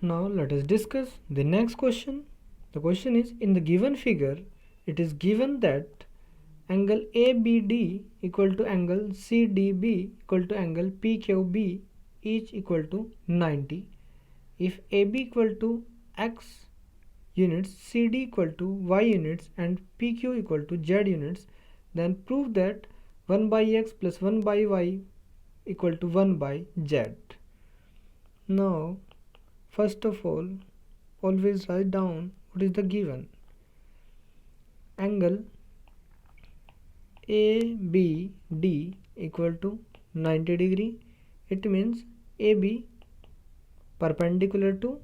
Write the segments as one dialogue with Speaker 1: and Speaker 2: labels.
Speaker 1: Now let us discuss the next question. The question is, in the given figure it is given that angle ABD equal to angle CDB equal to angle PQB each equal to 90. If AB equal to X units, CD equal to Y units and PQ equal to Z units, then prove that 1 by X plus 1 by Y equal to 1 by Z. Now first of all, always write down what is the given. Angle ABD equal to 90 degree. It means AB perpendicular to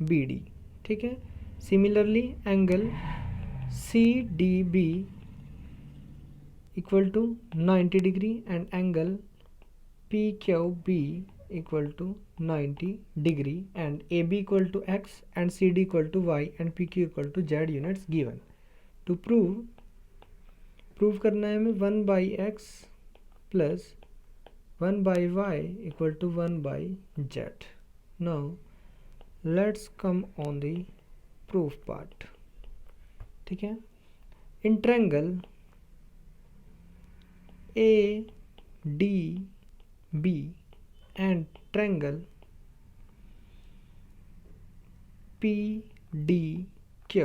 Speaker 1: BD. ठीक है. Similarly, angle CDB equal to 90 degree and angle PQB equal to 90 degree and AB equal to X and CD equal to Y and PQ equal to Z units given. To prove करना है हमें 1 by X plus 1 by Y equal to 1 by Z. Now let's come on the proof part. ठीक है. In triangle ADB and triangle PDQ,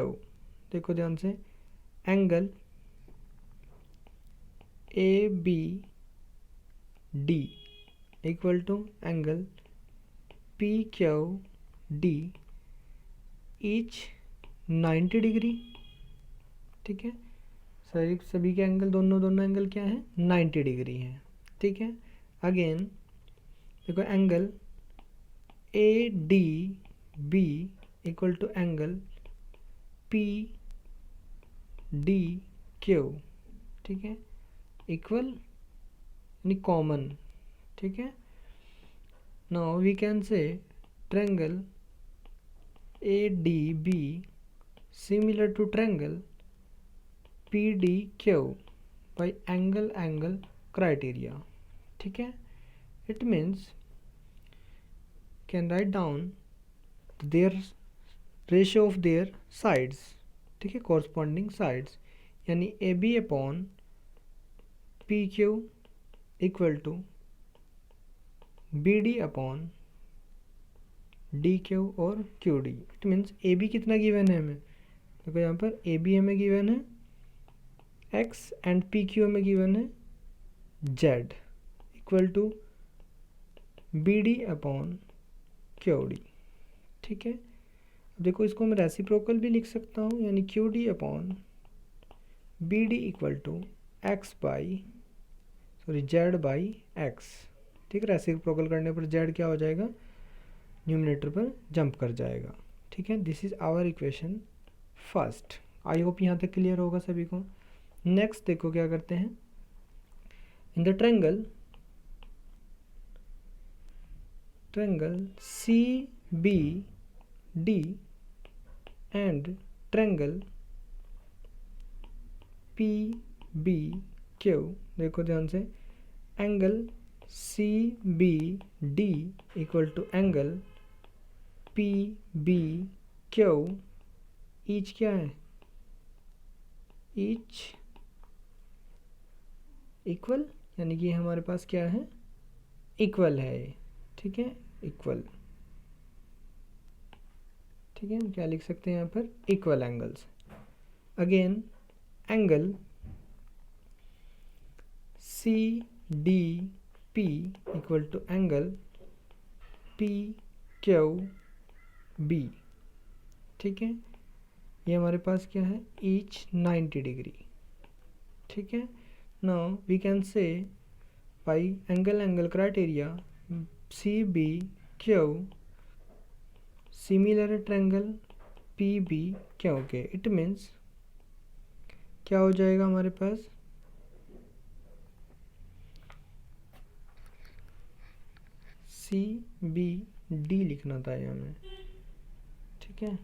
Speaker 1: देखो ध्यान से, angle ABD equal to angle PQD each 90 degree. ठीक है. सभी के एंगल दोनों एंगल क्या है, 90 डिग्री है. ठीक है. अगेन देखो, angle ADB equal to angle PDQ. ठीक है. इक्वल यानी कॉमन. ठीक है. Now we can say triangle ADB similar to triangle PDQ by angle criteria. ठीक है. It means can write down their ratio of their sides. ठीक है. corresponding sides यानी AB upon PQ equal to BD upon DQ और QD. It means AB कितना given है हमें, देखो यहाँ पर AB हमें गिवन है X and PQ हमें गिवन है Z equal to BD upon QD. ठीक है. अब देखो, इसको मैं रेसिप्रोकल भी लिख सकता हूँ, यानी QD upon BD equal to Z by X. ठीक है. रेसिप्रोकल करने पर Z क्या हो जाएगा, न्यूमरेटर पर जंप कर जाएगा. ठीक है. This is our equation first. I hope यहाँ तक क्लियर होगा सभी को. नेक्स्ट देखो क्या करते हैं. In the triangle CBD and triangle PBQ, देखो ध्यान से, angle CBD equal to angle PBQ each क्या है, ईच इक्वल, यानी कि हमारे पास क्या है, इक्वल है. ठीक है. इक्वल. ठीक है. हम क्या लिख सकते हैं यहाँ पर, equal angles. Again angle CDP equal to angle PQB. ठीक है. ये हमारे पास क्या है, ईच 90 डिग्री. ठीक है. Now we can say by angle criteria CBQ similar triangle PBQ के. इट मीन्स क्या हो जाएगा हमारे पास, CBD लिखना था यहाँ में. ठीक है.